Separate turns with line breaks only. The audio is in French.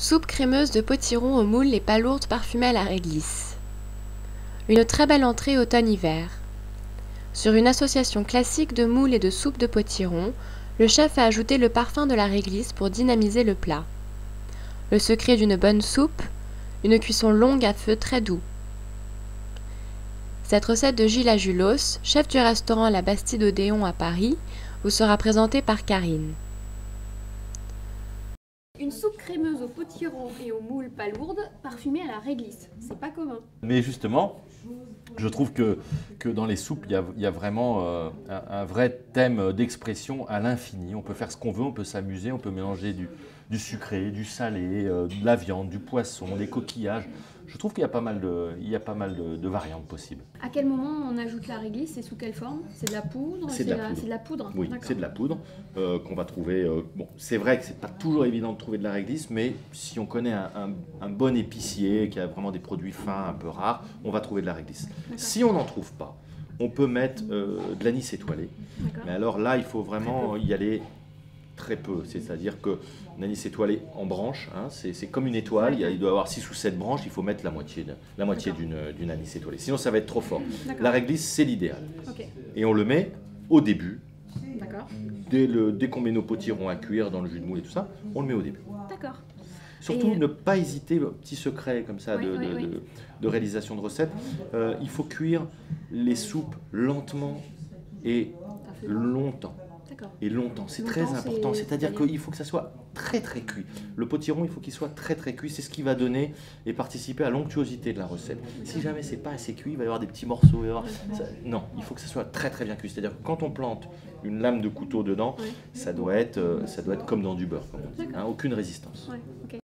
Soupe crémeuse de potiron aux moules et palourdes parfumées à la réglisse. Une très belle entrée automne-hiver. Sur une association classique de moules et de soupe de potiron, le chef a ajouté le parfum de la réglisse pour dynamiser le plat. Le secret d'une bonne soupe, une cuisson longue à feu très doux. Cette recette de Gilles Ajulos, chef du restaurant La Bastide Odéon à Paris, vous sera présentée par Karine.
Une soupe crémeuse au potiron et aux moules palourdes parfumée à la réglisse. C'est pas commun.
Mais justement, je trouve que dans les soupes, il y a vraiment un vrai thème d'expression à l'infini. On peut faire ce qu'on veut, on peut s'amuser, on peut mélanger du sucré, du salé, de la viande, du poisson, des coquillages. Je trouve qu'il y a pas mal de variantes possibles.
À quel moment on ajoute la réglisse et sous quelle forme? C'est de la poudre?
C'est de la poudre.
C'est de la poudre.
Oui, c'est de la poudre qu'on va trouver. Bon, c'est vrai que c'est pas toujours évident de trouver de la réglisse, mais si on connaît un bon épicier qui a vraiment des produits fins, un peu rares, on va trouver de la réglisse. Si on n'en trouve pas, on peut mettre de l'anis étoilé. Mais alors là, il faut vraiment y aller très peu. C'est-à-dire que l'anis étoilé en branche, hein, c'est comme une étoile, il doit y avoir 6 ou 7 branches, il faut mettre la moitié d'une anis étoilée. Sinon, ça va être trop fort. La réglisse, c'est l'idéal. Et on le met au début. Dès qu'on met nos potirons à cuire dans le jus de moule et tout ça, on le met au début.
D'accord.
Surtout, ne pas hésiter, petit secret comme ça de réalisation de recette, il faut cuire les soupes lentement et longtemps. Et longtemps, c'est très important, c'est-à-dire qu'il faut que ça soit très très cuit. Le potiron, il faut qu'il soit très très cuit, c'est ce qui va donner et participer à l'onctuosité de la recette. Si jamais c'est pas assez cuit, il va y avoir des petits morceaux. Non, il faut que ça soit très très bien cuit. C'est-à-dire que quand on plante une lame de couteau dedans, ça doit être comme dans du beurre, comme on dit, hein, aucune résistance.